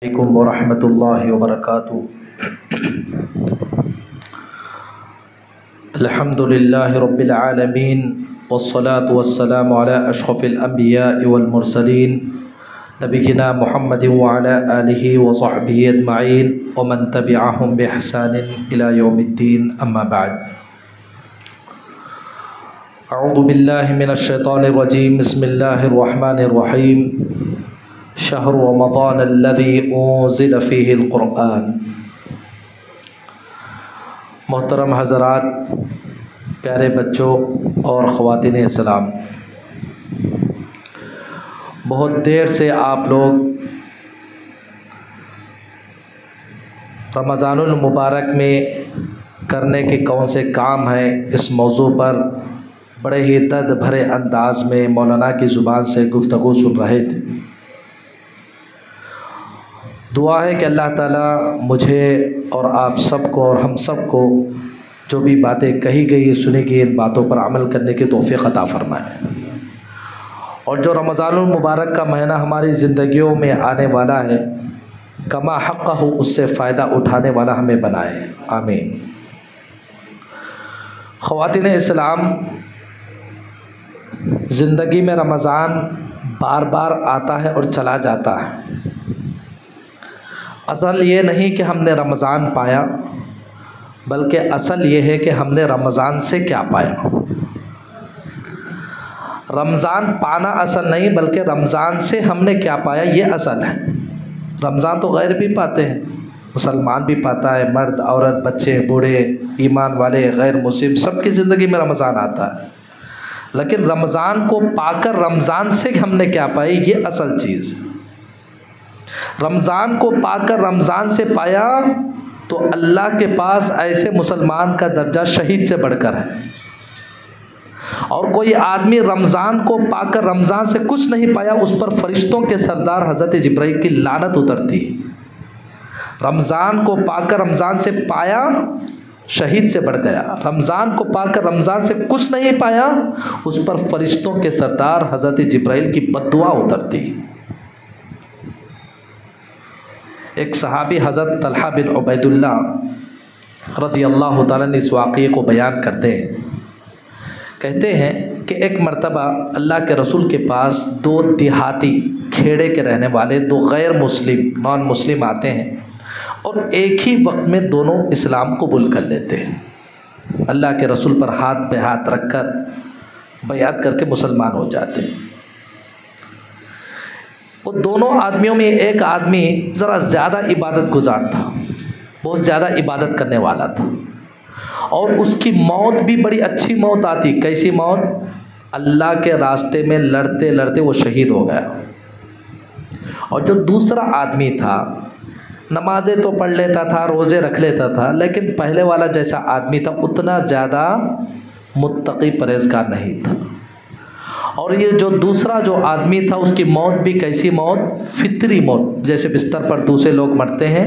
अस्सलामुअलैकुम वरहमतुल्लाहि वबरकातुहू। अल्हम्दुलिल्लाहि रब्बिल आलमीन वस्सलातु वस्सलामु अला अशरफिल अंबियाइ वल मुरसलीन नबियिना मुहम्मदिन व अला आलिहि व सहबिहि अजमईन व मन तबिअहुम बिइहसानिन इला यौमिद्दीन, अम्मा बाद। अऊज़ु बिल्लाहि मिनश शैतानिर रजीम, बिस्मिल्लाहिर रहमानिर रहीम। शहर रमज़ान अल्लज़ी उन्ज़िल फ़ीहिल क़ुरआन। मोहतरम हज़रात, प्यारे बच्चों और ख़वातीन इस्लाम, बहुत देर से आप लोग रमज़ानुल मुबारक में करने के कौन से काम हैं, इस मौजू पर बड़े ही दर्द भरे अंदाज में मौलाना की ज़ुबान से गुफ्तगू सुन रहे थे। दुआ है कि अल्लाह ताला मुझे और आप सबको और हम सबको जो भी बातें कही गई सुनी गई इन बातों पर अमल करने की तौफ़ीक़ अता फ़रमाए, और जो रमज़ानुल मुबारक का महीना हमारी ज़िंदगियों में आने वाला है, कमा हक़ हो उससे फ़ायदा उठाने वाला हमें बनाए, आमीन। ख़वातीन इस्लाम, ज़िंदगी में रमज़ान बार बार आता है और चला जाता है। असल ये नहीं कि हमने रमज़ान पाया, बल्कि असल ये है कि हमने रमज़ान से क्या पाया। रमज़ान पाना असल नहीं, बल्कि रमज़ान से हमने क्या पाया ये असल है। रमज़ान तो गैर भी पाते हैं, मुसलमान भी पाता है, मर्द औरत बच्चे बूढ़े ईमान वाले गैर मुस्लिम सबकी ज़िंदगी में रमज़ान आता है। लेकिन रमज़ान को पाकर रमज़ान से हमने क्या पाई ये असल चीज़। रमज़ान को पाकर रमज़ान से पाया तो अल्लाह के पास ऐसे मुसलमान का दर्जा शहीद से बढ़कर है। और कोई आदमी रमज़ान को पाकर रमज़ान से कुछ नहीं पाया, उस पर फरिश्तों के सरदार हज़रत जिब्राइल की लानत उतरती। रमज़ान को पाकर रमज़ान से पाया, शहीद से बढ़ गया। रमज़ान को पाकर रमज़ान से कुछ नहीं पाया, उस पर फरिश्तों के सरदार हज़रत जिब्राइल की बद्दुआ उतरती। एक सहाबी हज़रत तलहा बिन उबैदुल्लाह रज़ियल्लाहु ताला ने इस वाक़ये को बयान करते हैं। कहते हैं कि एक मर्तबा अल्लाह के रसूल के पास दो देहाती खेड़े के रहने वाले दो गैर मुस्लिम नॉन मुस्लिम आते हैं, और एक ही वक्त में दोनों इस्लाम कबूल कर लेते हैं। अल्लाह के रसूल पर हाथ पे हाथ रख कर बैअत करके मुसलमान हो जाते हैं। वो दोनों आदमियों में एक आदमी ज़रा ज़्यादा इबादत गुजार था, बहुत ज़्यादा इबादत करने वाला था, और उसकी मौत भी बड़ी अच्छी मौत आती। कैसी मौत? अल्लाह के रास्ते में लड़ते लड़ते वो शहीद हो गया। और जो दूसरा आदमी था, नमाज़ें तो पढ़ लेता था, रोज़े रख लेता था, लेकिन पहले वाला जैसा आदमी था उतना ज़्यादा मुत्तकी परहेज़गार नहीं था। और ये जो दूसरा जो आदमी था उसकी मौत भी कैसी मौत? फितरी मौत, जैसे बिस्तर पर दूसरे लोग मरते हैं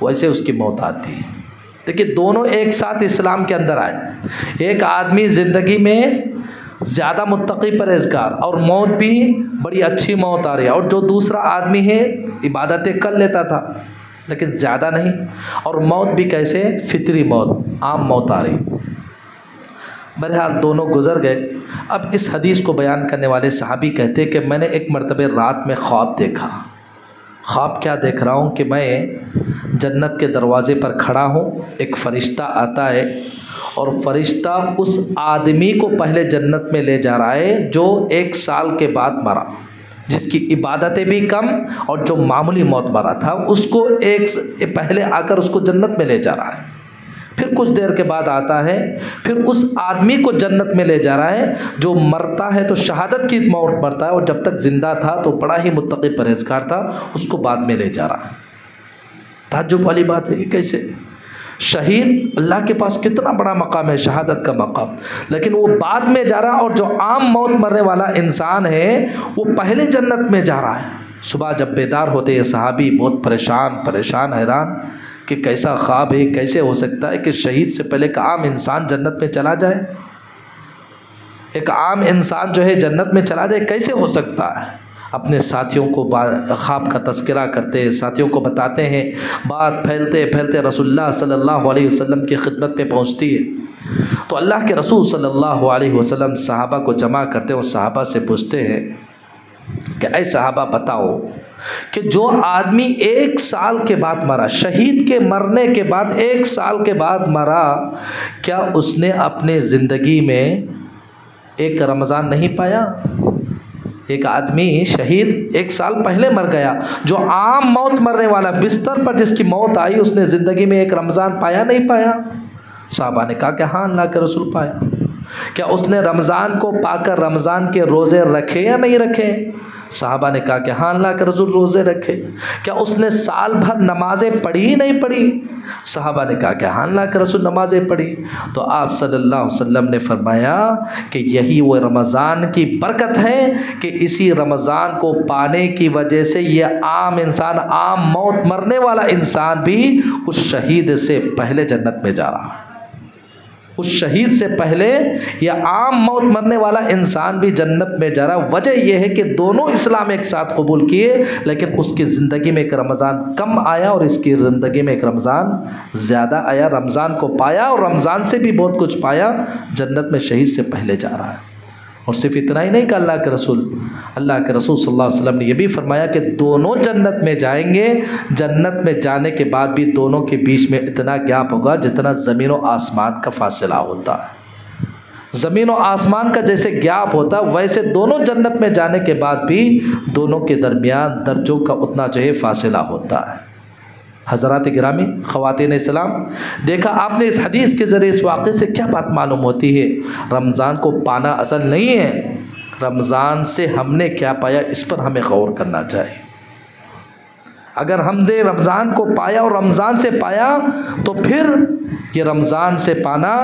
वैसे उसकी मौत आती है। देखिए, दोनों एक साथ इस्लाम के अंदर आए। एक आदमी ज़िंदगी में ज़्यादा मुत्तकी परहेज़गार और मौत भी बड़ी अच्छी मौत आ रही है, और जो दूसरा आदमी है इबादतें कर लेता था लेकिन ज़्यादा नहीं, और मौत भी कैसे? फितरी मौत, आम मौत आ रही। बहरहाल दोनों गुज़र गए। अब इस हदीस को बयान करने वाले सहाबी कहते कि मैंने एक मरतबे रात में ख्वाब देखा। ख्वाब क्या देख रहा हूँ कि मैं जन्नत के दरवाज़े पर खड़ा हूँ, एक फ़रिश्ता आता है और फ़रिश्ता उस आदमी को पहले जन्नत में ले जा रहा है जो 1 साल के बाद मरा, जिसकी इबादतें भी कम और जो मामूली मौत मरा था, उसको पहले आकर उसको जन्नत में ले जा रहा है। फिर कुछ देर के बाद आता है, फिर उस आदमी को जन्नत में ले जा रहा है जो मरता है तो शहादत की मौत मरता है, और जब तक ज़िंदा था तो बड़ा ही मुत्तकी परहेज़गार था, उसको बाद में ले जा रहा है। ताज्जुब वाली बात है, ये कैसे? शहीद अल्लाह के पास कितना बड़ा मकाम है, शहादत का मकाम, लेकिन वो बाद में जा रहा है, और जो आम मौत मरने वाला इंसान है वो पहले जन्नत में जा रहा है। सुबह जब बेदार होते ये सहाबी बहुत परेशान हैरान कि कैसा ख्वाब है, कैसे हो सकता है कि शहीद से पहले एक आम इंसान जन्नत में चला जाए, एक आम इंसान जो है जन्नत में चला जाए, कैसे हो सकता है? अपने साथियों को ख्वाब का तज़किरा करते हैं, साथियों को बताते हैं, बात फैलते फैलते रसूलुल्लाह सल्लल्लाहु अलैहि वसल्लम की खिदमत में पहुँचती है। तो अल्लाह के रसूल सल्लल्लाहु अलैहि वसल्लम सहाबा को जमा करते हैं और सहाबा से पूछते हैं कि ऐ सहाबा बताओ कि जो आदमी 1 साल के बाद मरा, शहीद के मरने के बाद 1 साल के बाद मरा, क्या उसने अपने ज़िंदगी में एक रमज़ान नहीं पाया? एक आदमी शहीद 1 साल पहले मर गया, जो आम मौत मरने वाला, बिस्तर पर जिसकी मौत आई, उसने ज़िंदगी में एक रमज़ान पाया नहीं पाया? साहबा ने कहा कि हाँ अल्लाह के रसूल पाया। क्या उसने रमज़ान को पाकर रमज़ान के रोज़े रखे या नहीं रखे? साहबा ने कहा कि हाँ अल्लाह के रसूल रोज़े रखे। क्या उसने साल भर नमाज़ें पढ़ी ही नहीं पढ़ी? साहबा ने कहा कि हाँ अल्लाह के रसूल नमाज़ें पढ़ी। तो आप सल्लल्लाहु अलैहि वसल्लम ने फरमाया कि यही वो रमज़ान की बरकत है कि इसी रमज़ान को पाने की वजह से ये आम इंसान, आम मौत मरने वाला इंसान भी उस शहीद से पहले जन्नत में जा रहा है। उस शहीद से पहले यह आम मौत मरने वाला इंसान भी जन्नत में जा रहा। वजह यह है कि दोनों इस्लाम एक साथ कबूल किए, लेकिन उसकी ज़िंदगी में एक रमज़ान कम आया और इसकी ज़िंदगी में एक रमज़ान ज़्यादा आया। रमज़ान को पाया और रमज़ान से भी बहुत कुछ पाया, जन्नत में शहीद से पहले जा रहा है। और सिर्फ इतना ही नहीं कि अल्लाह के रसूल सल्लल्लाहु अलैहि वसल्लम ने यह भी फरमाया कि दोनों जन्नत में जाएंगे। जन्नत में जाने के बाद भी दोनों के बीच में इतना गैप होगा जितना ज़मीन और आसमान का फासला होता है। ज़मीन और आसमान का जैसे गैप होता है, वैसे दोनों जन्नत में जाने के बाद भी दोनों के दरमियान दर्जों का उतना जो है फासला होता है। हज़रात गिरामी, ख़वातीन इस्लाम, देखा आपने इस हदीस के ज़रिए इस वाक़े से क्या बात मालूम होती है? रमज़ान को पाना असल नहीं है, रमज़ान से हमने क्या पाया इस पर हमें गौर करना चाहिए। अगर हमने रमज़ान को पाया और रमज़ान से पाया तो फिर ये रमज़ान से पाना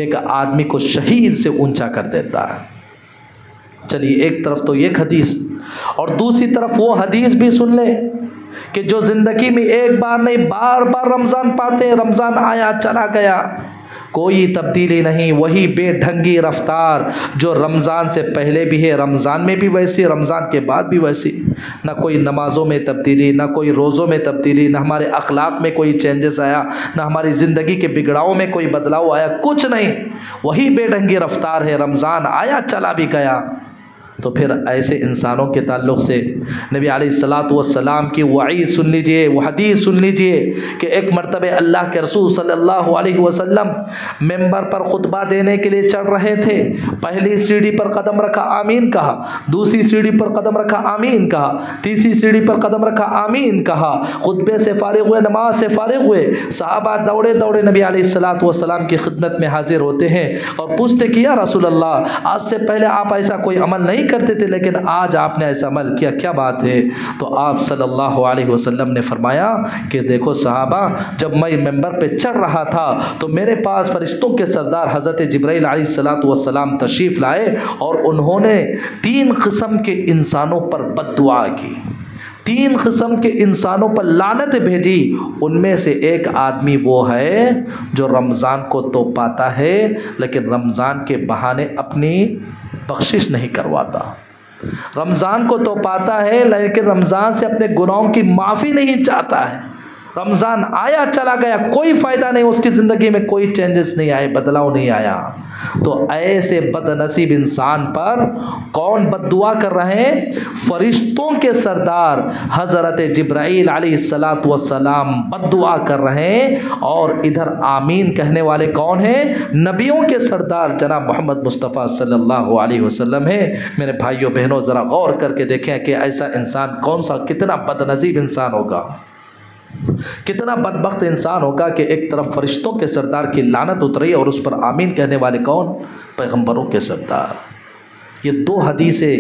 एक आदमी को शहीद से ऊंचा कर देता है। चलिए, एक तरफ तो ये हदीस और दूसरी तरफ वो हदीस भी सुन ले कि जो ज़िंदगी में एक बार नहीं बार बार रमज़ान पाते, रमज़ान आया चला गया, कोई तब्दीली नहीं, वही बेढंगी रफ्तार जो रमज़ान से पहले भी है, रमज़ान में भी वैसी, रमज़ान के बाद भी वैसी। ना कोई नमाज़ों में तब्दीली, ना कोई रोज़ों में तब्दीली, ना हमारे अखलाक में कोई चेंजेस आया, ना हमारी ज़िंदगी के बिगड़ाव में कोई बदलाव आया, कुछ नहीं, वही बेढंगी रफ्तार है। रमज़ान आया चला भी गया। तो फिर ऐसे इंसानों के ताल्लुक़ से नबी अलैहिस्सलातु वस्सलाम की वईद सुन लीजिए, वो हदीस सुन लीजिए कि एक मरतबे अल्लाह के रसूल सल्लल्लाहु अलैहि वसल्लम मेंबर पर खुतबा देने के लिए चढ़ रहे थे। पहली सीढ़ी पर कदम रखा, आमीन कहा, दूसरी सीढ़ी पर कदम रखा, आमीन कहा, तीसरी सीढ़ी पर कदम रखा, आमीन कहा। खुतबे से फारिग हुए, नमाज से फारिग हुए, सहाबा दौड़े दौड़े नबी अलैहिस्सलातु वस्सलाम की खिदमत में हाजिर होते हैं और पूछते कि या रसूल अल्लाह, आज से पहले आप ऐसा कोई अमल नहीं करते थे, लेकिन आज आपने ऐसा अमल किया, क्या बात है? तो आप सल्लल्लाहु अलैहि वसल्लम ने फरमाया कि देखो सहाबा, जब मैं मेंबर पे चढ़ रहा था तो मेरे पास फरिश्तों के सरदार हज़रत जिब्राइल अलैहिस्सलातु वस्सलाम तशरीफ़ लाए और उन्होंने 3 किस्म के इंसानों पर बद्दुआ की, 3 किस्म के इंसानों पर लानत भेजी। उनमें से एक आदमी वो है जो रमज़ान को तो पाता है लेकिन रमज़ान के बहाने अपनी बख्शिश नहीं करवाता। रमज़ान को तो पाता है लेकिन रमज़ान से अपने गुनाहों की माफ़ी नहीं चाहता है। रमज़ान आया चला गया, कोई फ़ायदा नहीं, उसकी ज़िंदगी में कोई चेंजेस नहीं आए, बदलाव नहीं आया। तो ऐसे बदनसीब इंसान पर कौन बद्दुआ कर रहे हैं? फरिश्तों के सरदार हज़रत जिब्राइल अलैहिस्सलातु वस्सलाम बद्दुआ कर रहे हैं। और इधर आमीन कहने वाले कौन हैं? नबियों के सरदार जनाब मोहम्मद मुस्तफ़ा सल्लल्लाहु अलैहि वसल्लम है। मेरे भाइयों बहनों, ज़रा गौर करके देखें कि ऐसा इंसान कौन सा, कितना बदनसीब इंसान होगा, कितना बदबख्त इंसान होगा कि एक तरफ फरिश्तों के सरदार की लानत उतरी और उस पर आमीन कहने वाले कौन? पैगंबरों के सरदार। ये 2 हदीसें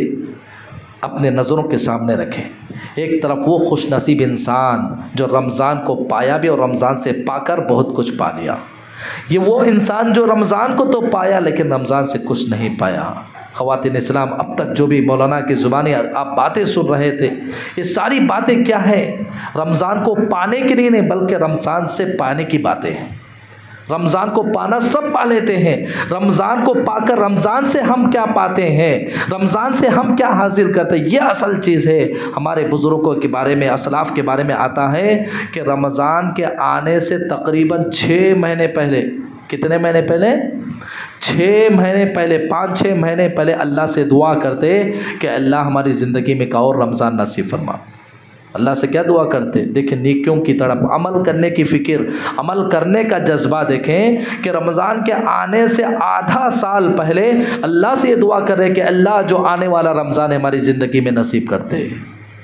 अपने नज़रों के सामने रखें। एक तरफ वो खुश नसीब इंसान जो रमज़ान को पाया भी और रमज़ान से पाकर बहुत कुछ पा लिया। ये वो इंसान जो रमज़ान को तो पाया लेकिन रमज़ान से कुछ नहीं पाया। ख़वातीन इस्लाम, अब तक जो भी मौलाना की ज़ुबानी आप बातें सुन रहे थे, ये सारी बातें क्या हैं? रमज़ान को पाने की नहीं बल्कि रमज़ान से पाने की बातें हैं। रमज़ान को पाना सब पा लेते हैं। रमज़ान को पाकर रमज़ान से हम क्या पाते हैं, रमज़ान से हम क्या हासिल करते हैं, ये असल चीज़ है। हमारे बुज़ुर्गों के बारे में, असलाफ़ के बारे में आता है कि रमज़ान के आने से तकरीबन 6 महीने पहले, कितने महीने पहले, 6 महीने पहले, 5-6 महीने पहले अल्लाह से दुआ करते कि अल्लाह हमारी ज़िंदगी में का और रमज़ान नसीब फरमा। अल्लाह से क्या दुआ करते, देखें नेकियों की तरफ अमल करने की फ़िक्र, अमल करने का जज्बा। देखें कि रमज़ान के आने से आधा साल पहले अल्लाह से ये दुआ कर रहे कि अल्लाह जो आने वाला रमज़ान हमारी ज़िंदगी में नसीब करते।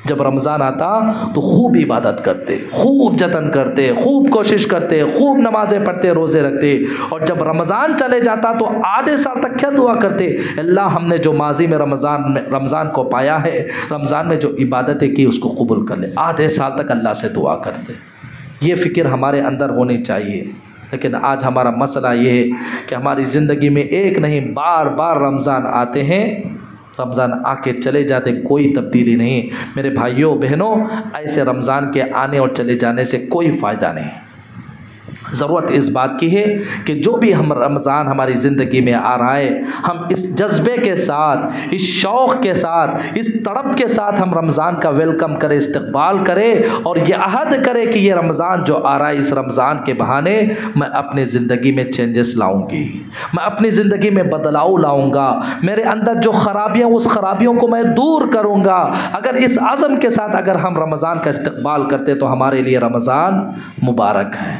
जब रमज़ान आता तो खूब इबादत करते, खूब जतन करते, खूब कोशिश करते, खूब नमाज़ें पढ़ते, रोज़े रखते। और जब रमज़ान चले जाता तो आधे साल तक क्या दुआ करते, अल्लाह हमने जो माजी में रमज़ान को पाया है, रमज़ान में जो इबादतें की उसको कबूल कर ले। आधे साल तक अल्लाह से दुआ करते। ये फ़िक्र हमारे अंदर होनी चाहिए। लेकिन आज हमारा मसला ये है कि हमारी ज़िंदगी में एक नहीं बार बार रमज़ान आते हैं, रमज़ान आके चले जाते, कोई तब्दीली नहीं। मेरे भाइयों बहनों, ऐसे रमज़ान के आने और चले जाने से कोई फ़ायदा नहीं। ज़रूरत इस बात की है कि जो भी हम रमज़ान हमारी ज़िंदगी में आ रहा है, हम इस जज्बे के साथ, इस शौक़ के साथ, इस तड़प के साथ हम रमज़ान का वेलकम करें, इस्तक़बाल करें और ये अहद करें कि ये रमज़ान जो आ रहा है, इस रमज़ान के बहाने मैं अपनी ज़िंदगी में चेंजेस लाऊंगी, मैं अपनी ज़िंदगी में बदलाव लाऊंगा, मेरे अंदर जो ख़राबियाँ उस ख़राबियों को मैं दूर करूँगा। अगर इस अज़म के साथ अगर हम रमज़ान का इस्तक़बाल करते तो हमारे लिए रमज़ान मुबारक है।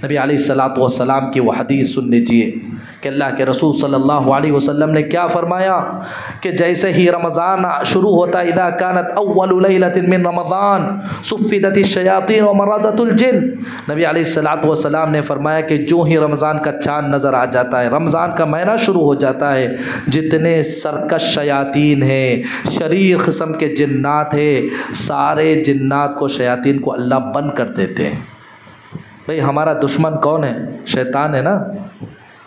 नबी अलैहिस्सलातु वस्सलाम की वो हदीस सुन लीजिए कि अल्लाह के रसूल सल्लल्लाहु अलैहि वसल्लम ने क्या फरमाया कि जैसे ही रमज़ान शुरू होता, इदा कानत अव्वलु लैलतिन मिन रमज़ान सुफ़िदतिश शयातीन व मरदतुल जिन। नबी अलैहिस्सलातु वस्सलाम ने फरमाया कि जो ही रमज़ान का चाँद नज़र आ जाता है, रमज़ान का महीना शुरू हो जाता है, जितने सरकश शयातीन हैं, शरीर क़िस्म के जिन्नात हैं, सारे जिन्नात को, शयातीन को अल्लाह बंद कर देते हैं। भाई हमारा दुश्मन कौन है? शैतान है ना।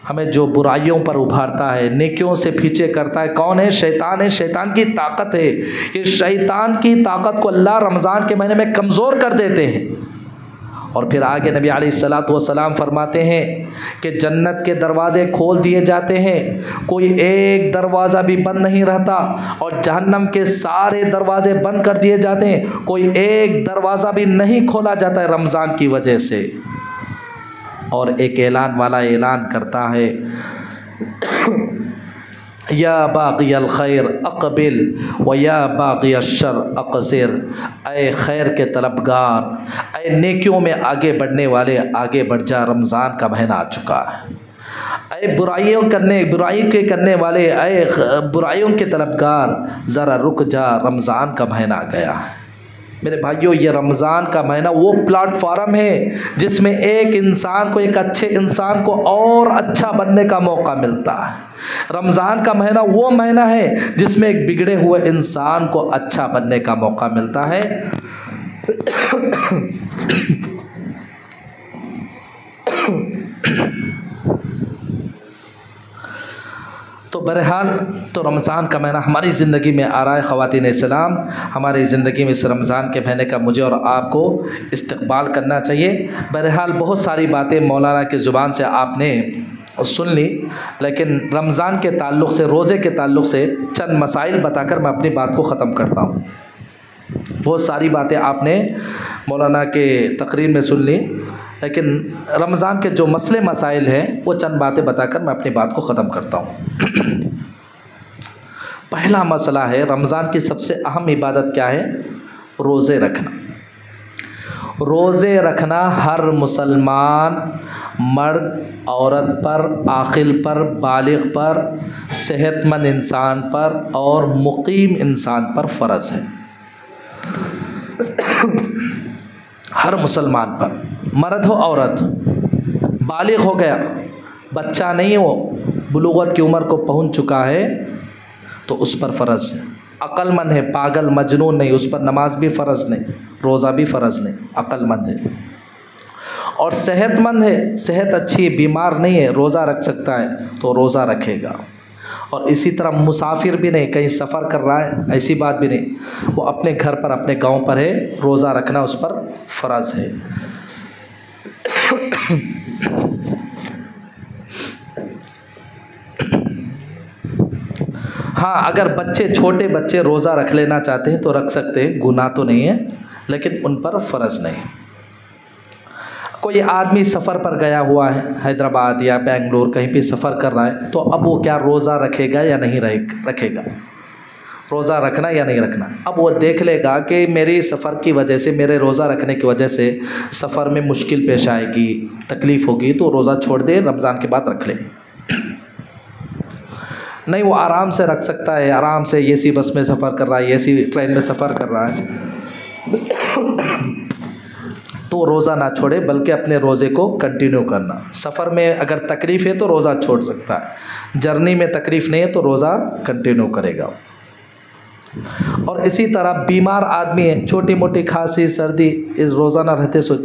हमें जो बुराइयों पर उभारता है, नेकियों से पीछे करता है, कौन है? शैतान है। शैतान की ताकत है। इस शैतान की ताकत को अल्लाह रमज़ान के महीने में कमज़ोर कर देते हैं। और फिर आगे नबी अलैहिस्सलातु वस्सलाम फरमाते हैं कि जन्नत के दरवाज़े खोल दिए जाते हैं, कोई एक दरवाज़ा भी बंद नहीं रहता, और जहन्नम के सारे दरवाज़े बंद कर दिए जाते हैं, कोई एक दरवाज़ा भी नहीं खोला जाता है रमज़ान की वजह से। और एक ऐलान वाला ऐलान करता है, या बाग़ियल खैर अक़बिल व या बाग़ियल शर अक़सिर। ऐ खैर के तलबगार, ऐ नेकियों में आगे बढ़ने वाले, आगे बढ़ जा, रमज़ान का महीना आ चुका है। ऐ बुराई के करने वाले, ऐ बुराइयों के तलबगार, ज़रा रुक जा, रमज़ान का महीना आ गया है। मेरे भाइयों, ये रमज़ान का महीना वो प्लेटफार्म है जिसमें एक इंसान को, एक अच्छे इंसान को और अच्छा बनने का मौका मिलता है। रमज़ान का महीना वो महीना है जिसमें एक बिगड़े हुए इंसान को अच्छा बनने का मौका मिलता है। तो बहरहाल, तो रमज़ान का महीना हमारी ज़िंदगी में आ रहा है। ख़वातीन इस्लाम, हमारी ज़िंदगी में इस रमज़ान के महीने का मुझे और आपको इस्तक़बाल करना चाहिए। बहरहाल बहुत सारी बातें मौलाना की ज़ुबान से आपने सुन ली, लेकिन रमज़ान के ताल्लुक़ से, रोज़े के ताल्लुक़ से चंद मसाइल बताकर मैं अपनी बात को ख़त्म करता हूँ। बहुत सारी बातें आपने मौलाना के तकरीर में सुन ली, लेकिन रमज़ान के जो मसले मसाइल हैं वो चंद बातें बताकर मैं अपनी बात को ख़त्म करता हूँ। पहला मसला है, रमज़ान की सबसे अहम इबादत क्या है? रोज़े रखना। रोज़े रखना हर मुसलमान मर्द औरत पर, आक़िल पर, बालिग़ पर, सेहतमंद इंसान पर और मुक़ीम इंसान पर फ़र्ज़ है। हर मुसलमान पर, मर्द हो औरत, बालिग़ हो गया, बच्चा नहीं हो, बुलूगत की उम्र को पहुंच चुका है, तो उस पर फ़र्ज़ है। अक्लमंद है, पागल मजनून नहीं, उस पर नमाज भी फ़र्ज़ नहीं, रोज़ा भी फ़र्ज़ नहीं, अक्लमंद है। और सेहतमंद है, सेहत अच्छी है, बीमार नहीं है, रोज़ा रख सकता है तो रोज़ा रखेगा। और इसी तरह मुसाफिर भी नहीं, कहीं सफ़र कर रहा है, ऐसी बात भी नहीं, वो अपने घर पर, अपने गांव पर है, रोज़ा रखना उस पर फ़र्ज़ है। हाँ, अगर बच्चे, छोटे बच्चे रोज़ा रख लेना चाहते हैं तो रख सकते हैं, गुनाह तो नहीं है, लेकिन उन पर फ़र्ज़ नहीं। कोई आदमी सफ़र पर गया हुआ है, हैदराबाद या बेंगलोर कहीं पे सफ़र कर रहा है, तो अब वो क्या रोज़ा रखेगा या नहीं रखेगा, रोज़ा रखना या नहीं रखना। अब वो देख लेगा कि मेरी सफ़र की वजह से, मेरे रोज़ा रखने की वजह से सफ़र में मुश्किल पेश आएगी, तकलीफ़ होगी, तो रोज़ा छोड़ दे, रमज़ान के बाद रख ले। नहीं, वो आराम से रख सकता है, आराम से एसी बस में सफ़र कर रहा है, एसी ट्रेन में सफ़र कर रहा है, तो रोज़ा ना छोड़े, बल्कि अपने रोज़े को कंटिन्यू करना। सफ़र में अगर तकलीफ़ है तो रोज़ा छोड़ सकता है, जर्नी में तकलीफ़ नहीं है तो रोज़ा कंटिन्यू करेगा। और इसी तरह बीमार आदमी है, छोटी मोटी खांसी सर्दी, इस रोज़ा ना रहते सोच,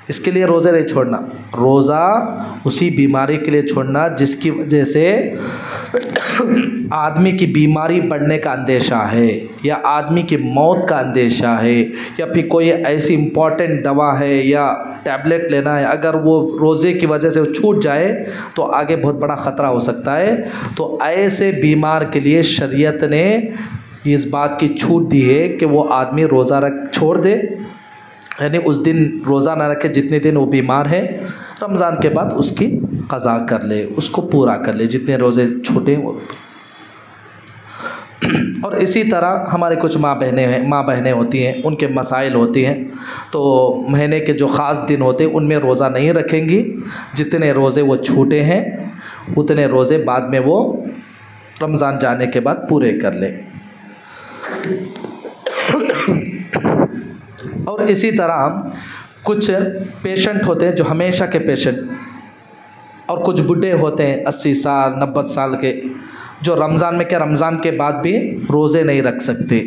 इसके लिए रोज़े नहीं छोड़ना। रोज़ा उसी बीमारी के लिए छोड़ना जिसकी वजह से आदमी की बीमारी बढ़ने का अंदेशा है, या आदमी की मौत का अंदेशा है, या फिर कोई ऐसी इम्पॉर्टेंट दवा है या टैबलेट लेना है, अगर वो रोज़े की वजह से छूट जाए तो आगे बहुत बड़ा ख़तरा हो सकता है। तो ऐसे बीमार के लिए शरीयत ने इस बात की छूट दी है कि वो आदमी रोज़ा छोड़ दे, यानी उस दिन रोज़ा ना रखे जितने दिन वो बीमार है, रमज़ान के बाद उसकी क़ज़ा कर ले, उसको पूरा कर ले, जितने रोज़े छूटे वो। और इसी तरह हमारे कुछ माँ बहनें होती हैं, उनके मसाइल होती हैं, तो महीने के जो ख़ास दिन होते हैं उनमें रोज़ा नहीं रखेंगी, जितने रोज़े वो छूटे हैं उतने रोज़े बाद में वो रमज़ान जाने के बाद पूरे कर लें। और इसी तरह कुछ पेशेंट होते हैं जो हमेशा के पेशेंट, और कुछ बूढ़े होते हैं 80 साल 90 साल के, जो रमज़ान में क्या रमज़ान के बाद भी रोज़े नहीं रख सकते।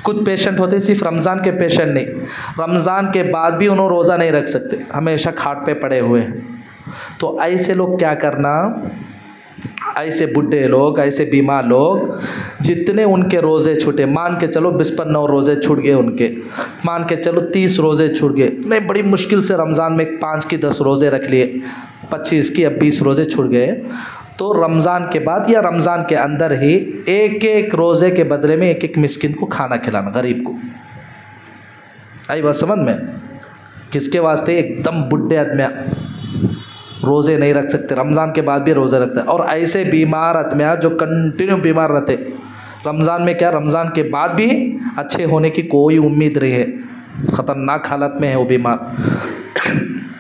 कुछ पेशेंट होते हैं, सिर्फ रमज़ान के पेशेंट नहीं, रमज़ान के बाद भी उन्होंने रोज़ा नहीं रख सकते, हमेशा खाट पे पड़े हुए हैं। तो ऐसे लोग क्या करना, ऐसे बूढ़े लोग, ऐसे बीमार लोग, जितने उनके रोज़े छूटे, मान के चलो 20-9 रोज़े छूट गए उनके, मान के चलो 30 रोज़े छूट गए, नहीं बड़ी मुश्किल से रमज़ान में 5 की 10 रोज़े रख लिए, 25 की, अब 20 रोज़े छूट गए, तो रमज़ान के बाद या रमज़ान के अंदर ही एक रोज़े के बदले में एक मिस्किन को खाना खिलाना, गरीब को। आई बात समझ में? किसके वास्ते? एकदम बुढ़े आदमियाँ रोज़े नहीं रख सकते, रमज़ान के बाद भी रोज़े रख सकते, और ऐसे बीमार आदमियाँ जो कंटिन्यू बीमार रहते, रमज़ान में क्या, रमज़ान के बाद भी अच्छे होने की कोई उम्मीद नहीं है, ख़तरनाक हालत में है वो बीमार।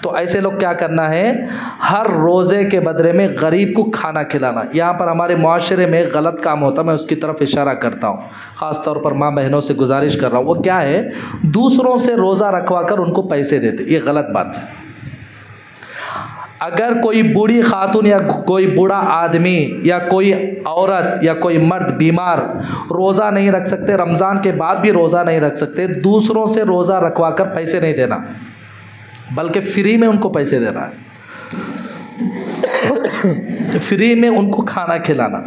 तो ऐसे लोग क्या करना है, हर रोज़े के बदले में गरीब को खाना खिलाना। यहाँ पर हमारे माशरे में गलत काम होता, मैं उसकी तरफ इशारा करता हूँ, ख़ास तौर पर माँ बहनों से गुजारिश कर रहा हूँ। वो क्या है, दूसरों से रोज़ा रखवा कर उनको पैसे देते, ये गलत बात है। अगर कोई बूढ़ी खातून या कोई बूढ़ा आदमी या कोई औरत या कोई मर्द बीमार रोज़ा नहीं रख सकते, रमज़ान के बाद भी रोज़ा नहीं रख सकते, दूसरों से रोज़ा रखवा कर पैसे नहीं देना, बल्कि फ्री में उनको पैसे देना है, फ्री में उनको खाना खिलाना।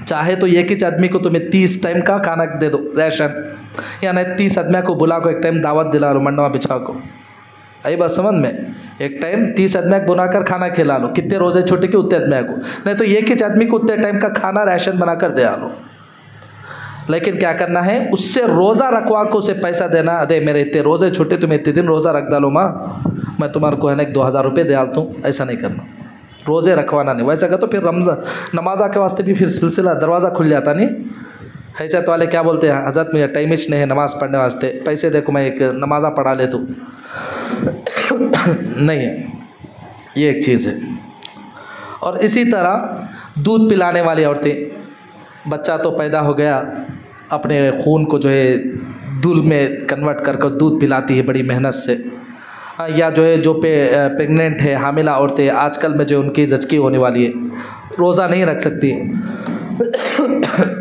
चाहे तो एक ही आदमी को तुम्हें 30 टाइम का खाना दे दो राशन, या नहीं 30 आदमी को बुला को एक टाइम दावत दिला लो, मंडवा बिछा को। आई बात समझ में? एक टाइम 30 आदमी को बनाकर खाना खिला लो, कितने रोज़े छूटे कि उतने आदमी को, नहीं तो एक ही आदमी को उतने टाइम का खाना राशन बनाकर दे लो। लेकिन क्या करना है, उससे रोज़ा रखवा को उसे पैसा देना, दे मेरे इतने रोज़े छूटे, तुम्हें इतने दिन रोज़ा रख डालो माँ, मैं तुम्हारे को है ना 2,000 रुपये दे डालता हूँ, ऐसा नहीं करना, रोज़े रखवाना नहीं। वैसा कर तो फिर नमाज़ा के वास्ते भी फिर सिलसिला दरवाज़ा खुल जाता नहीं। हैसियत वाले क्या बोलते हैं, हज़रत मुझे टाइम ही नहीं है नमाज़ पढ़ने वास्ते, पैसे देखो मैं एक नमाज़ा पढ़ा ले तू नहीं है, ये एक चीज़ है। और इसी तरह दूध पिलाने वाली औरतें, बच्चा तो पैदा हो गया, अपने खून को जो है दूध में कन्वर्ट कर दूध पिलाती है बड़ी मेहनत से, या जो है जो प्रेग्नेंट है, हामिला औरतें, आजकल में जो उनकी जचकी होने वाली है, रोज़ा नहीं रख सकती,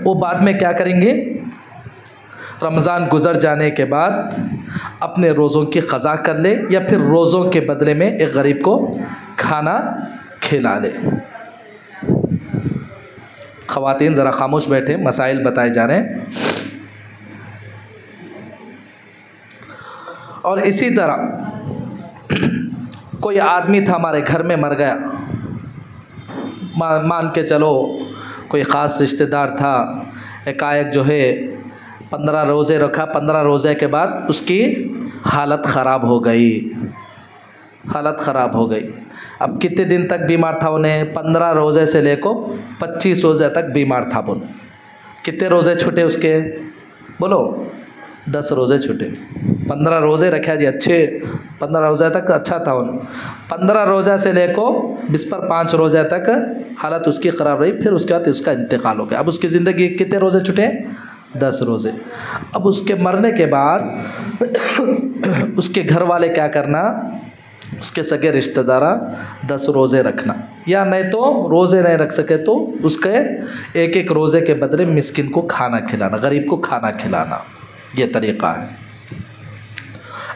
वो बाद में क्या करेंगे, रमज़ान गुज़र जाने के बाद अपने रोज़ों की क़ज़ा कर ले, या फिर रोज़ों के बदले में एक गरीब को खाना खिला ले। ख़वातीन ज़रा खामोश बैठे, मसाइल बताए जा रहे हैं। और इसी तरह कोई आदमी था हमारे घर में मर गया, मान के चलो कोई ख़ास रिश्तेदार था, एकाएक जो है 15 रोज़े रखा, 15 रोज़े के बाद उसकी हालत ख़राब हो गई, हालत ख़राब हो गई। अब कितने दिन तक बीमार था उन्हें? 15 रोज़े से लेकर 25 रोज़े तक बीमार था बोल। कितने रोज़े छूटे उसके? बोलो 10 रोज़े छूटे। 15 रोज़े रखे जी, अच्छे 15 रोज़े तक अच्छा था उन। 15 रोज़े से लेकर 20 पर 5 रोज़े तक हालत उसकी ख़राब रही, फिर उसके बाद उसका इंतकाल हो गया। अब उसकी ज़िंदगी कितने रोज़े छूटे? 10 रोज़े। अब उसके मरने के बाद उसके घर वाले क्या करना, उसके सगे रिश्तेदार 10 रोज़े रखना, या नहीं तो रोज़े नहीं रख सके तो उसके एक एक रोज़े के बदले मिस्किन को खाना खिलाना, गरीब को खाना खिलाना, ये तरीक़ा है।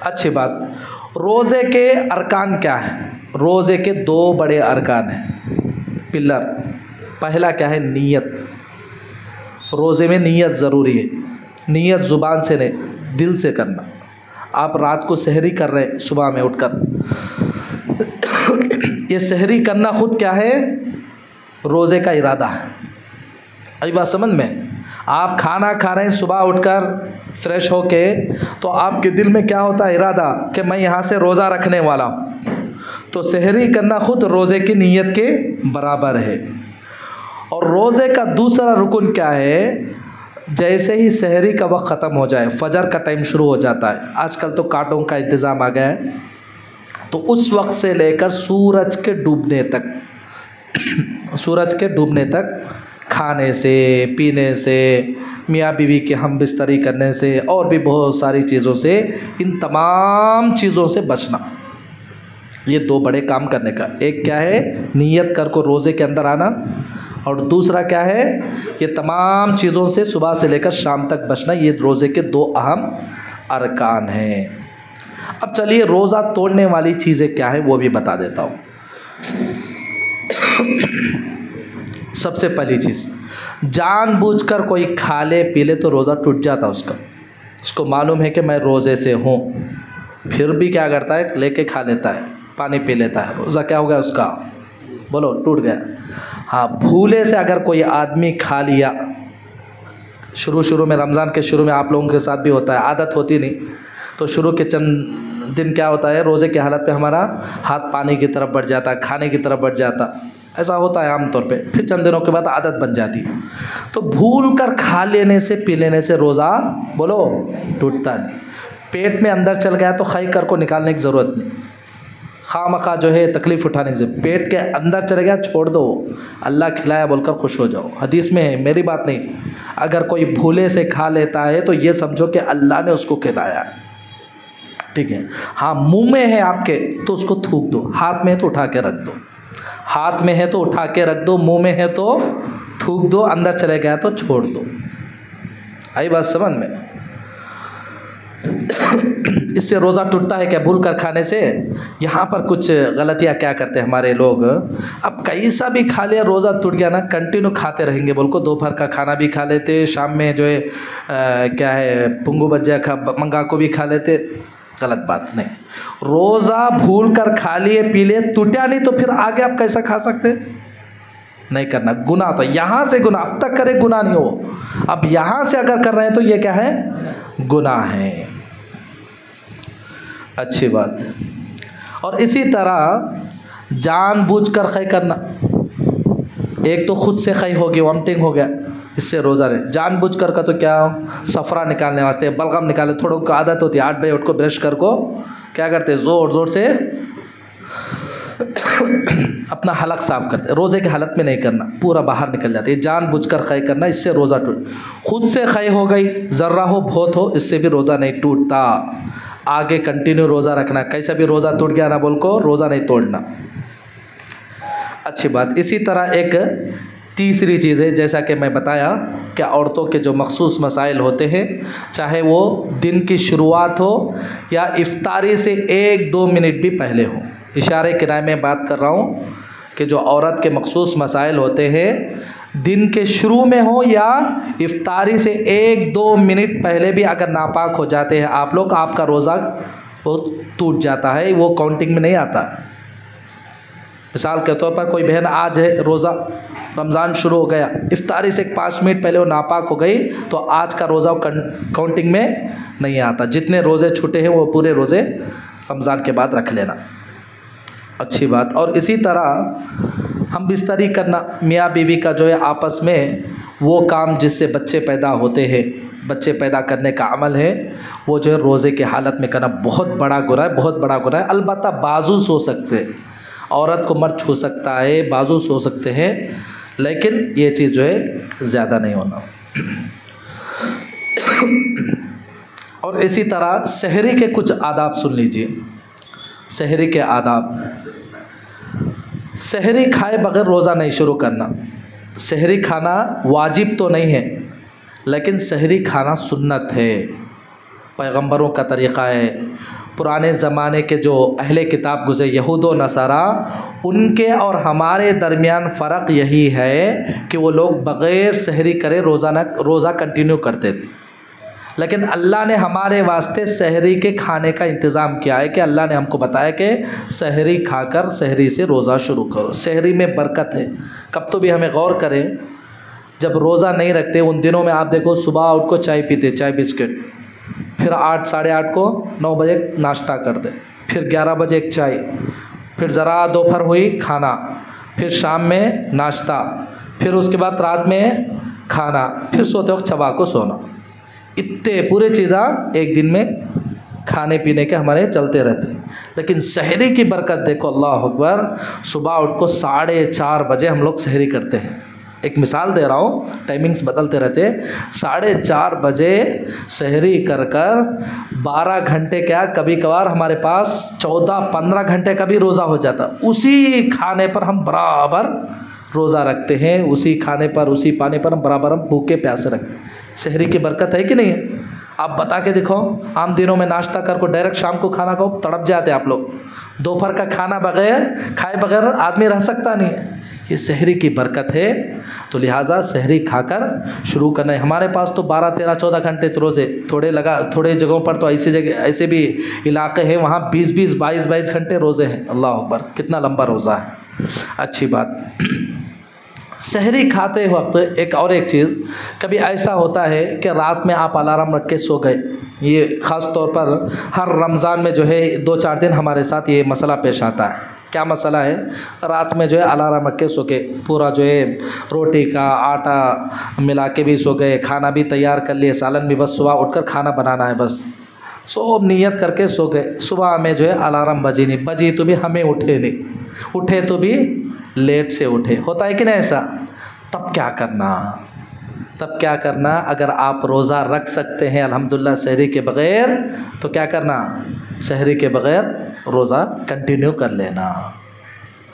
अच्छी बात। रोज़े के अरकान क्या है? रोज़े के 2 बड़े अरकान हैं, पिलर। पहला क्या है? नीयत। रोज़े में नीयत ज़रूरी है। नीयत ज़ुबान से नहीं, दिल से करना। आप रात को सहरी कर रहे हैं, सुबह में उठकर ये सहरी करना खुद क्या है? रोज़े का इरादा है। अभी बात समझ में? आप खाना खा रहे हैं सुबह उठकर फ्रेश होके, तो आपके दिल में क्या होता है? इरादा कि मैं यहाँ से रोज़ा रखने वाला हूँ। तो सहरी करना खुद रोज़े की नीयत के बराबर है। और रोज़े का दूसरा रुकन क्या है? जैसे ही सहरी का वक्त ख़त्म हो जाए, फजर का टाइम शुरू हो जाता है, आजकल तो कांटों का इंतज़ाम आ गया है, तो उस वक्त से लेकर सूरज के डूबने तक सूरज के डूबने तक खाने से, पीने से, मियाँ बीवी के हम बिस्तरी करने से और भी बहुत सारी चीज़ों से, इन तमाम चीज़ों से बचना। ये 2 बड़े काम करने का। एक क्या है? नीयत कर को रोज़े के अंदर आना, और दूसरा क्या है? ये तमाम चीज़ों से सुबह से लेकर शाम तक बचना। ये रोज़े के 2 अहम अरकान हैं। अब चलिए रोज़ा तोड़ने वाली चीज़ें क्या है वो भी बता देता हूँ। सबसे पहली चीज़, जानबूझकर कोई खा ले पी ले तो रोज़ा टूट जाता उसका। उसको मालूम है कि मैं रोज़े से हूँ, फिर भी क्या करता है? लेके खा लेता है, पानी पी लेता है, रोज़ा क्या हो गया उसका? बोलो, टूट गया। हाँ, भूले से अगर कोई आदमी खा लिया, शुरू में रमज़ान के शुरू में आप लोगों के साथ भी होता है, आदत होती नहीं, तो शुरू के चंद दिन क्या होता है? रोज़े की हालत पे हमारा हाथ पानी की तरफ बढ़ जाता, खाने की तरफ बढ़ जाता, ऐसा होता है आम तौर पे। फिर चंद दिनों के बाद आदत बन जाती। तो भूल कर खा लेने से, पी लेने से रोज़ा बोलो टूटता नहीं। पेट में अंदर चल गया तो खई कर को निकालने की ज़रूरत नहीं, खामखा जो है तकलीफ़ उठाने की। पेट के अंदर चले गया छोड़ दो, अल्लाह खिलाया बोलकर खुश हो जाओ। हदीस में है, मेरी बात नहीं। अगर कोई भूले से खा लेता है तो ये समझो कि अल्लाह ने उसको खिलाया है, ठीक है। हाँ, मुंह में है आपके तो उसको थूक दो, हाथ में है तो उठा के रख दो, हाथ में है तो उठा के रख दो, मुंह में है तो थूक दो, अंदर चले गया तो छोड़ दो। आई बात समझ में? इससे रोज़ा टूटता है क्या? भूल कर खाने से। यहाँ पर कुछ गलतियाँ क्या करते हैं हमारे लोग, अब कैसा भी खा लिया रोज़ा टूट गया ना, कंटिन्यू खाते रहेंगे बोल को। दोपहर का खाना भी खा लेते, शाम में जो है क्या है पुंगू बज्जा मंगा को भी खा लेते। गलत बात नहीं। रोज़ा भूल कर खा लिए पी लिए, टूटा नहीं तो फिर आगे आप कैसा खा सकते? नहीं करना, गुनाह। तो यहाँ से गुनाह, अब तक करे गुनाह नहीं हो, अब यहाँ से अगर कर रहे हैं तो ये क्या है? गुनाह है। अच्छी बात। और इसी तरह जानबूझकर खै करना, एक तो खुद से खै हो गई, वॉमिटिंग हो गया, इससे रोज़ा नहीं। जानबूझकर का तो क्या, सफ़रा निकालने वास्ते, बलगम निकाले, थोड़ों को आदत होती है 8 बजे उठ को ब्रश कर को क्या करते हैं, ज़ोर ज़ोर से अपना हलक साफ़ करते। रोज़े की हालत में नहीं करना, पूरा बाहर निकल जाती है। जानबूझकर खै करना, इससे रोज़ा टूट। खुद से खै हो गई, ज़र्रा हो बहुत हो, इससे भी रोज़ा नहीं टूटता। आगे कंटिन्यू रोज़ा रखना, कैसा भी रोज़ा टूट गया ना बोल को रोज़ा नहीं तोड़ना। अच्छी बात। इसी तरह एक तीसरी चीज़ है, जैसा कि मैं बताया कि औरतों के जो मखसूस मसाइल होते हैं, चाहे वो दिन की शुरुआत हो या इफ्तारी से 1-2 मिनट भी पहले हो, इशारे किराए में बात कर रहा हूँ कि जो औरत के मखसूस मसाइल होते हैं, दिन के शुरू में हो या इफ्तारी से 1-2 मिनट पहले भी अगर नापाक हो जाते हैं आप लोग, आपका रोज़ा वो टूट जाता है, वो काउंटिंग में नहीं आता। मिसाल के तौर पर कोई बहन आज है रोज़ा, रमज़ान शुरू हो गया, इफ्तारी से 5 मिनट पहले वो नापाक हो गई तो आज का रोज़ा काउंटिंग में नहीं आता। जितने रोज़े छूटे हैं वो पूरे रोज़े रमज़ान के बाद रख लेना, अच्छी बात। और इसी तरह हम बिस्तरी करना, मियाँ बीवी का जो है आपस में वो काम जिससे बच्चे पैदा होते हैं, बच्चे पैदा करने का अमल है, वो जो है रोज़े के हालत में करना बहुत बड़ा गुनाह है, बहुत बड़ा गुनाह है। अलबत्ता बाजू सो सकते हैं, औरत को मर्द छू सकता है, बाजू सो सकते हैं, लेकिन ये चीज़ जो है ज़्यादा नहीं होना। और इसी तरह सहरी के कुछ आदाब सुन लीजिए। सहरी के आदाब, सहरी खाए बगैर रोज़ा नहीं शुरू करना। सहरी खाना वाजिब तो नहीं है, लेकिन सहरी खाना सुन्नत है, पैगंबरों का तरीक़ा है। पुराने ज़माने के जो अहले किताब गुज़रे यहूद व नसारा, उनके और हमारे दरमियान फ़र्क यही है कि वो लोग बग़ैर सहरी करे रोज़ा कंटिन्यू करते थे। लेकिन अल्लाह ने हमारे वास्ते सहरी के खाने का इंतज़ाम किया है कि अल्लाह ने हमको बताया कि सहरी खाकर सहरी से रोज़ा शुरू करो। सहरी में बरकत है। कब तो भी हमें गौर करें, जब रोज़ा नहीं रखते उन दिनों में आप देखो सुबह उठ को चाय पीते, चाय बिस्किट, फिर 8 साढ़े 8 को 9 बजे नाश्ता करते, फिर 11 बजे एक चाय, फिर ज़रा दोपहर हुई खाना, फिर शाम में नाश्ता, फिर उसके बाद रात में खाना, फिर सोते वक्त चबा को सोना। इतने पूरे चीज़ें एक दिन में खाने पीने के हमारे चलते रहते हैं। लेकिन सहरी की बरकत देखो, अल्लाह अकबर, सुबह उठ को 4:30 बजे हम लोग सहरी करते हैं। एक मिसाल दे रहा हूँ, टाइमिंग्स बदलते रहते हैं। 4:30 बजे सहरी कर 12 घंटे, क्या कभी कभार हमारे पास 14-15 घंटे का भी रोज़ा हो जाता। उसी खाने पर हम बराबर रोज़ा रखते हैं, उसी खाने पर उसी पानी पर हम बराबर हम भूखे प्यासे रखते हैं। सहरी की बरकत है कि नहीं है? आप बता के देखो। आम दिनों में नाश्ता कर को डायरेक्ट शाम को खाना को तड़प जाते आप लोग। दोपहर का खाना बगैर खाए बगैर आदमी रह सकता नहीं है। ये सहरी की बरकत है, तो लिहाजा सहरी खाकर शुरू करना है। हमारे पास तो 12, 13, 14 घंटे तो रोज़े, थोड़े जगहों पर तो ऐसे भी इलाके हैं वहाँ 20, 22 घंटे रोज़े हैं। अल्लाह अकबर, कितना लंबा रोज़ा है, अच्छी बात। सहरी खाते वक्त एक चीज़, कभी ऐसा होता है कि रात में आप अलार्म रख के सो गए। ये ख़ास तौर पर हर रमज़ान में जो है 2-4 दिन हमारे साथ ये मसला पेश आता है। क्या मसला है? रात में जो है अलार्म रख के सो गए, पूरा जो है रोटी का आटा मिला के भी सो गए, खाना भी तैयार कर लिए, सालन भी, बस सुबह उठकर खाना बनाना है बस। सो नियत करके सो गए। सुबह में जो है अलार्म बजी तो भी हमें उठे तो भी लेट से उठे। होता है कि नहीं ऐसा? तब क्या करना? अगर आप रोज़ा रख सकते हैं अल्हम्दुलिल्लाह सहरी के बग़ैर, तो क्या करना? सहरी के बग़ैर रोज़ा कंटिन्यू कर लेना।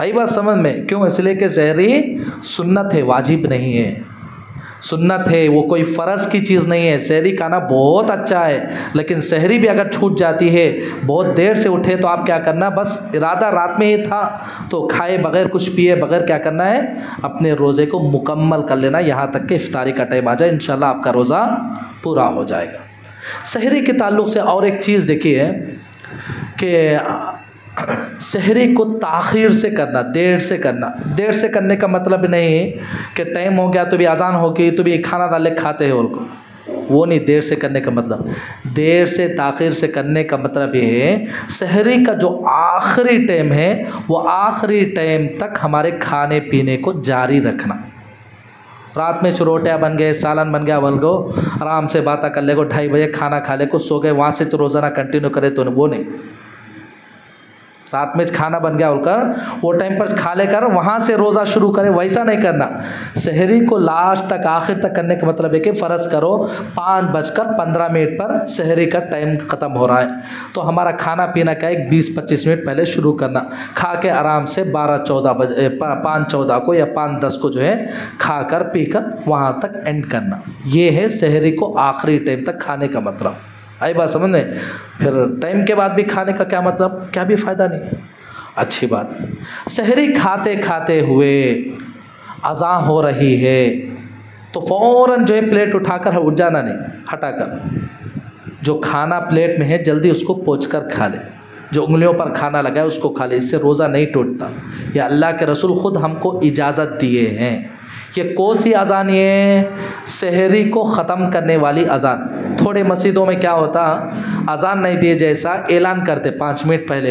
आई बात समझ में? क्यों? इसलिए कि सहरी सुन्नत है, वाजिब नहीं है। सुन्नत है, वो कोई फ़र्ज़ की चीज़ नहीं है। सहरी खाना बहुत अच्छा है, लेकिन सहरी भी अगर छूट जाती है, बहुत देर से उठे, तो आप क्या करना? बस इरादा रात में ही था तो खाए बग़ैर, कुछ पिए बग़ैर क्या करना है? अपने रोज़े को मुकम्मल कर लेना, यहाँ तक कि इफ्तारी का टाइम आ जाए, इंशाल्लाह आपका रोज़ा पूरा हो जाएगा। सहरी के ताल्लुक़ से और एक चीज़ देखिए कि सहरी को ताख़ीर से करना, देर से करना। देर से करने का मतलब नहीं है कि टाइम हो गया तो भी अजान हो गई तो भी खाना डाल के खाते हैं उनको, वो नहीं। देर से करने का मतलब, देर से ताख़ीर से करने का मतलब ये है सहरी का जो आखिरी टाइम है, वो आखिरी टाइम तक हमारे खाने पीने को जारी रखना। रात में रोटियाँ बन गए, सालन बन गया, बोल गो आराम से बातें कर ले को, 2:30 बजे खाना खा ले को सो गए, वहाँ से रोज़ाना कंटिन्यू करे तो वो नहीं। रात में खाना बन गया बोलकर वो टाइम पर खा लेकर वहाँ से रोज़ा शुरू करें, वैसा नहीं करना। सहरी को लास्ट तक, आखिर तक करने का मतलब है कि फ़र्ज़ करो 5:15 पर सहरी का टाइम ख़त्म हो रहा है, तो हमारा खाना पीना का 20-25 मिनट पहले शुरू करना। खा के आराम से 12-14 बजे, 5:14 को या 5:10 को जो है खाकर पीकर वहाँ तक एंड करना। ये है सहरी को आखिरी टाइम तक खाने का मतलब। आई बात समझ में? फिर टाइम के बाद भी खाने का क्या मतलब? क्या भी फ़ायदा नहीं है। अच्छी बात। सहरी खाते खाते हुए अज़ान हो रही है तो फ़ौरन जो है प्लेट उठाकर उठ जाना नहीं, हटाकर जो खाना प्लेट में है जल्दी उसको पोंछ कर खा ले। जो उंगलियों पर खाना लगाए उसको खा ले, इससे रोज़ा नहीं टूटता। ये अल्लाह के रसूल ख़ुद हमको इजाज़त दिए हैं। ये कौन सी अज़ान? ये सहरी को ख़त्म करने वाली अज़ान। थोड़े मस्जिदों में क्या होता, अज़ान नहीं दिए जैसा ऐलान करते 5 मिनट पहले,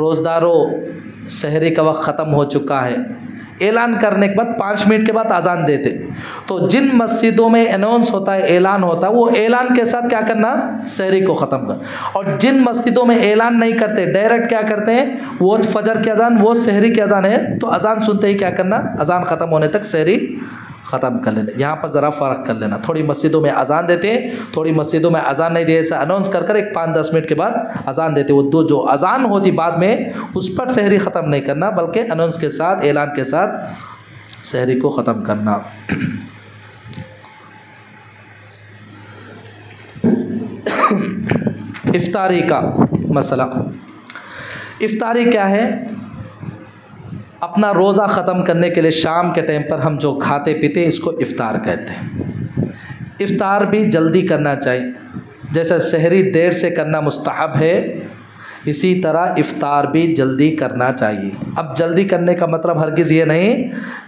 रोज़दारों सहरी का वक्त ख़त्म हो चुका है, ऐलान करने के बाद 5 मिनट के बाद अज़ान देते। तो जिन मस्जिदों में अनाउंस होता है, ऐलान होता है, वो ऐलान के साथ क्या करना, सहरी को ख़त्म कर। और जिन मस्जिदों में ऐलान नहीं करते, डायरेक्ट क्या करते हैं, वो फजर की अज़ान, वो सहरी की अज़ान है, तो अज़ान सुनते ही क्या करना, अज़ान ख़त्म होने तक सहरी ख़त्म कर लेना। यहाँ पर ज़रा फ़र्क कर लेना। थोड़ी मस्जिदों में अज़ान देते हैं, थोड़ी मस्जिदों में अज़ान नहीं देते, ऐसा अनाउंस कर एक 5-10 मिनट के बाद अज़ान देते। वो दो जो अज़ान होती बाद में, उस पर सहरी ख़त्म नहीं करना, बल्कि अनाउंस के साथ, ऐलान के साथ सहरी को ख़त्म करना। इफ्तारी का मसला। इफ्तारी क्या है? अपना रोज़ा ख़त्म करने के लिए शाम के टाइम पर हम जो खाते पीते इसको इफ़्तार कहते हैं। इफ़्तार भी जल्दी करना चाहिए। जैसे सहरी देर से करना मुस्तहब है, इसी तरह इफ़्तार भी जल्दी करना चाहिए। अब जल्दी करने का मतलब हरगिज़ ये नहीं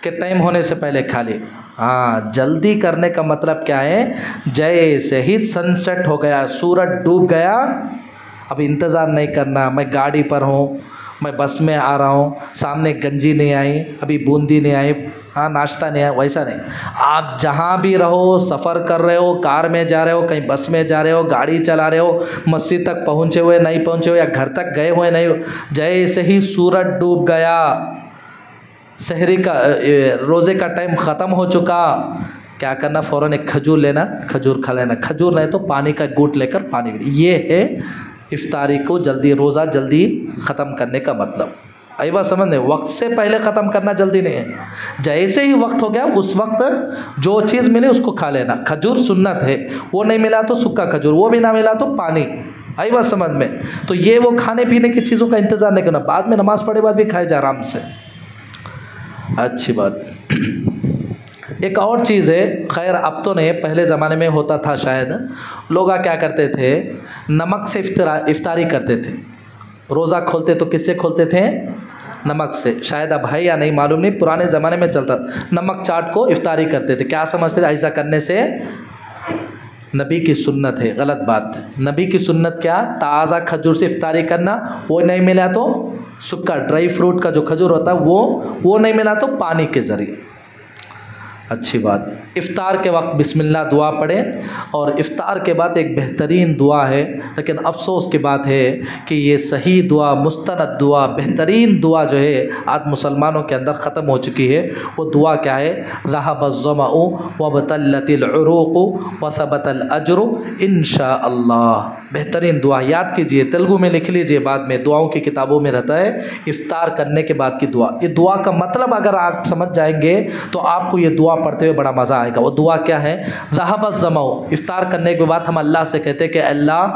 कि टाइम होने से पहले खा ले। हाँ, जल्दी करने का मतलब क्या है, जैसे ही सनसेट हो गया, सूरज डूब गया, अब इंतज़ार नहीं करना, मैं गाड़ी पर हूँ, मैं बस में आ रहा हूँ, सामने गंजी नहीं आई, अभी बूंदी नहीं आई, हाँ नाश्ता नहीं आया, वैसा नहीं। आप जहाँ भी रहो, सफ़र कर रहे हो, कार में जा रहे हो, कहीं बस में जा रहे हो, गाड़ी चला रहे हो, मस्जिद तक पहुँचे हुए नहीं पहुँचे हो, या घर तक गए हुए नहीं हो, जैसे ही सूरज डूब गया, सहरी का रोज़े का टाइम ख़त्म हो चुका, क्या करना, फ़ौरन एक खजूर लेना, खजूर खा लेना। खजूर नहीं तो पानी का घूंट लेकर पानी पीना। ये है इफ्तारी को जल्दी, रोज़ा जल्दी ख़त्म करने का मतलब। आई बात समझ में? वक्त से पहले ख़त्म करना जल्दी नहीं है। जैसे ही वक्त हो गया, उस वक्त जो चीज़ मिले उसको खा लेना। खजूर सुन्नत है, वो नहीं मिला तो सूखा खजूर, वो भी ना मिला तो पानी। आई बात समझ में? तो ये वो खाने पीने की चीज़ों का इंतज़ार नहीं करना, बाद में नमाज़ पढ़े बाद भी खाए जा आराम से। अच्छी बात। एक और चीज़ है, खैर अब तो नहीं, पहले ज़माने में होता था शायद, लोग क्या करते थे, नमक से इफ्तारी करते थे। रोज़ा खोलते तो किससे खोलते थे? नमक से। शायद अब है या नहीं मालूम नहीं, पुराने ज़माने में चलता, नमक चाट को इफ्तारी करते थे। क्या समझते थे? ऐसा करने से नबी की सुन्नत है। गलत बात है। नबी की सुन्नत क्या? ताज़ा खजूर से इफ्तारी करना, वो नहीं मिला तो सूखा ड्राई फ्रूट का जो खजूर होता है वो नहीं मिला तो पानी के ज़रिए। अच्छी बात। इफ़्तार के वक्त बिस्मिल्लाह दुआ पढ़ें, और इफ़्तार के बाद एक बेहतरीन दुआ है, लेकिन अफसोस की बात है कि ये सही दुआ, मुस्तनद दुआ, बेहतरीन दुआ जो है आज मुसलमानों के अंदर ख़त्म हो चुकी है। वो दुआ क्या है? ज़हबज़्ज़मअ वबतल्लतिल उरूक़ु वसबतल अज्रु इंशाअल्लाह। बेहतरीन दुआ, याद कीजिए, तेलुगु में लिख लीजिए, बाद में दुआओं की किताबों में रहता है इफ़्तार करने के बाद की दुआ। ये दुआ का मतलब अगर आप समझ जाएंगे तो आपको ये दुआ पढ़ते हुए बड़ा मज़ा आएगा। वो दुआ क्या है? ज़हबज़्ज़मअ, इफ़्तार करने के बाद हम अल्लाह से कहते हैं कि अल्लाह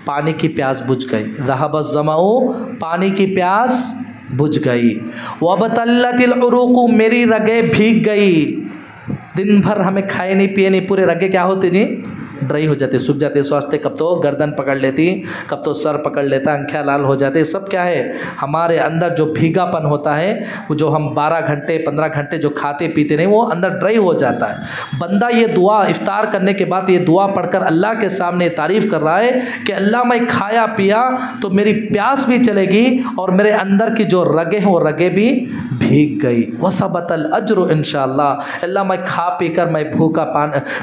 पानी की प्यास बुझ गई। ज़हबज़्ज़मअ, पानी की प्यास बुझ गई। वबतल्लतिल उरूक़ु, मेरी रगें भीग गई। दिन भर हमें खाए नहीं पिए नहीं, पूरे रगें क्या होते जी? ड्राई हो जाते, सूख जाते। स्वास्थ्य कब तो गर्दन पकड़ लेती, कब तो सर पकड़ लेता, आँखें लाल हो जाते। सब क्या है? हमारे अंदर जो भीगापन होता है, वो जो हम 12 घंटे 15 घंटे जो खाते पीते नहीं, वो अंदर ड्राई हो जाता है। बंदा ये दुआ इफ्तार करने के बाद ये दुआ पढ़कर अल्लाह के सामने तारीफ़ कर रहा है कि अल्लाह मैं खाया पिया तो मेरी प्यास भी चलेगी और मेरे अंदर की जो रगें हैं वो रगें भी भीग गई। वसबतल अज्रु इंशाअल्लाह, अल्लाह मैं खा पी कर मैं भूखा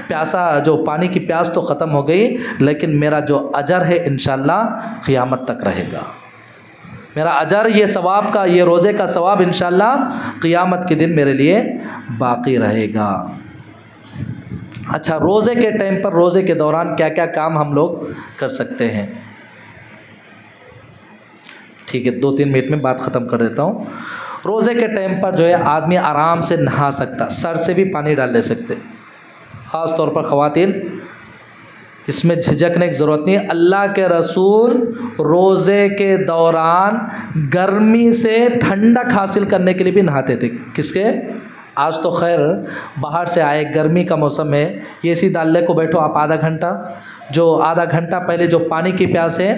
प्यासा, जो पानी की प्यास तो ख़त्म हो गई, लेकिन मेरा जो अजर है इंशाअल्लाह क़ियामत तक रहेगा। मेरा अजर, ये सवाब का, ये रोज़े का सवाब इंशाअल्लाह क़ियामत के दिन मेरे लिए बाकी रहेगा। अच्छा, रोज़े के टाइम पर, रोज़े के दौरान क्या क्या काम हम लोग कर सकते हैं? ठीक है, 2-3 मिनट में बात ख़त्म कर देता हूँ। रोज़े के टाइम पर जो है आदमी आराम से नहा सकता, सर से भी पानी डाल ले सकते। ख़ास तौर पर ख़वातीन, इसमें झिझकने की ज़रूरत नहीं है। अल्लाह के रसूल रोज़े के दौरान गर्मी से ठंडक हासिल करने के लिए भी नहाते थे। किसके? आज तो खैर बाहर से आए, गर्मी का मौसम है, एसी डालने को बैठो आप आधा घंटा, जो आधा घंटा पहले जो पानी की प्यास है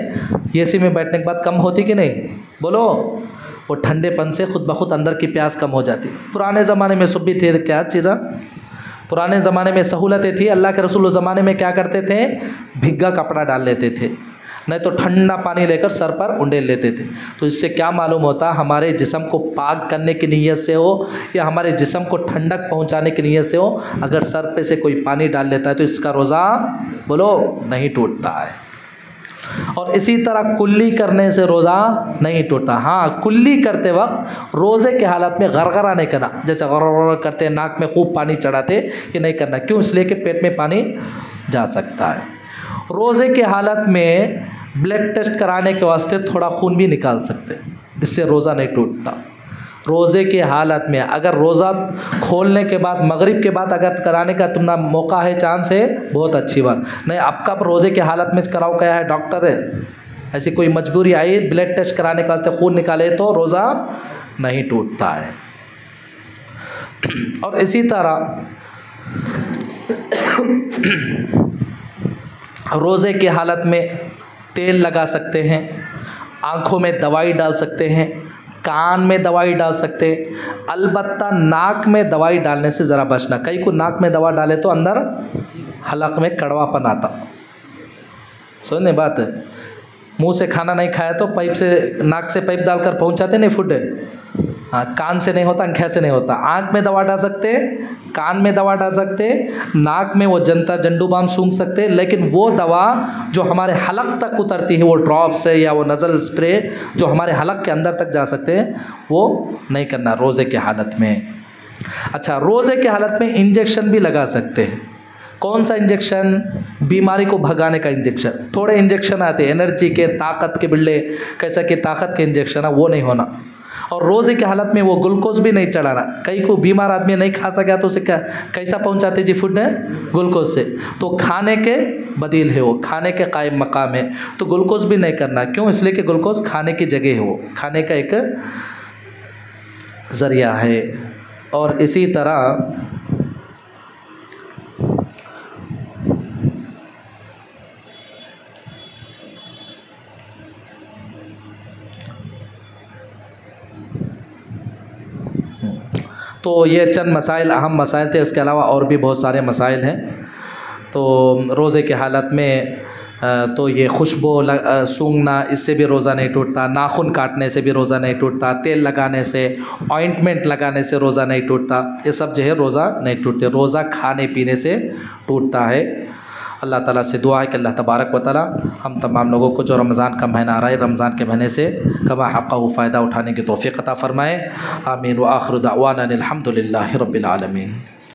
एसी में बैठने के बाद कम होती कि नहीं, बोलो? वो ठंडेपन से खुद ब खुद अंदर की प्यास कम हो जाती। पुराने ज़माने में सुबह थे क्या चीज़ा, पुराने ज़माने में सहूलतें थी। अल्लाह के रसूल उस ज़माने में क्या करते थे, भीगा कपड़ा डाल लेते थे, नहीं तो ठंडा पानी लेकर सर पर उंडेल लेते थे। तो इससे क्या मालूम होता, हमारे जिस्म को पाक करने की नीयत से हो या हमारे जिस्म को ठंडक पहुंचाने की नीयत से हो, अगर सर पे से कोई पानी डाल लेता है तो इसका रोज़ा बोलो नहीं टूटता है। और इसी तरह कुल्ली करने से रोज़ा नहीं टूटता। हाँ, कुल्ली करते वक्त रोज़े के हालत में गरगरा नहीं करना, जैसे गरगरा करते नाक में खूब पानी चढ़ाते, ये नहीं करना। क्यों? इसलिए कि पेट में पानी जा सकता है। रोज़े के हालत में ब्लड टेस्ट कराने के वास्ते थोड़ा खून भी निकाल सकते, इससे रोज़ा नहीं टूटता। रोज़े के हालत में अगर रोज़ा खोलने के बाद मगरिब के बाद अगर कराने का तुम्हारा मौका है, चांस है, बहुत अच्छी बात। नहीं आपका रोज़े के हालत में कराओ, क्या है डॉक्टर है, ऐसी कोई मजबूरी आई ब्लड टेस्ट कराने के वास्ते खून निकाले तो रोज़ा नहीं टूटता है। और इसी तरह रोज़े की हालत में तेल लगा सकते हैं, आँखों में दवाई डाल सकते हैं, कान में दवाई डाल सकते हैं। अलबत्ता नाक में दवाई डालने से ज़रा बचना। कई को नाक में दवा डाले तो अंदर हलक में कड़वापन आता, समझने बात है। मुंह से खाना नहीं खाया तो पाइप से, नाक से पाइप डालकर पहुंचाते नहीं फूड। हाँ, कान से नहीं होता, आँखें से नहीं होता। आँख में दवा डाल सकते, कान में दवा डाल सकते, नाक में वो जनता जंडू बाम सूंघ सकते, लेकिन वो दवा जो हमारे हलक तक उतरती है, वो ड्रॉप्स है या वो नज़ल स्प्रे जो हमारे हलक के अंदर तक जा सकते हैं, वो नहीं करना रोज़े के हालत में। अच्छा, रोज़े के हालत में इंजेक्शन भी लगा सकते हैं। कौन सा इंजेक्शन? बीमारी को भगाने का इंजेक्शन। थोड़े इंजेक्शन आते हैं एनर्जी के, ताकत के, बिल्ले कैसा कि ताकत के इंजेक्शन है, वो नहीं होना। और रोज़े की हालत में वो ग्लूकोज भी नहीं चढ़ाना। कई को बीमार आदमी नहीं खा सका तो उसे क्या कैसा पहुंचाते जी फूड ने? ग्लूकोज से। तो खाने के बदील है, वो खाने के कायम मकाम है, तो ग्लूकोज भी नहीं करना। क्यों? इसलिए कि ग्लूकोज खाने की जगह है, वो खाने का एक ज़रिया है। और इसी तरह तो ये चंद मसाइल, अहम मसाइल थे। इसके अलावा और भी बहुत सारे मसाइल हैं। तो रोज़े के हालत में तो ये खुशबू सूंघना, इससे भी रोज़ा नहीं टूटता। नाखून काटने से भी रोज़ा नहीं टूटता। तेल लगाने से, ऑइंटमेंट लगाने से रोज़ा नहीं टूटता। ये सब जो है रोज़ा नहीं टूटते। रोज़ा खाने पीने से टूटता है। अल्लाह ताला से दुआ है कि अल्लाह तबारक व तआला हम तमाम लोगों को जो रमज़ान का महीना आ रहा है, रमज़ान के महीने से कमा हक़्क़हू फ़ायदा उठाने की तौफ़ीक़ अता फ़रमाए। आमीन व आख़िरु दअवाना अनिल हम्दुलिल्लाहि रब्बिल आलमीन।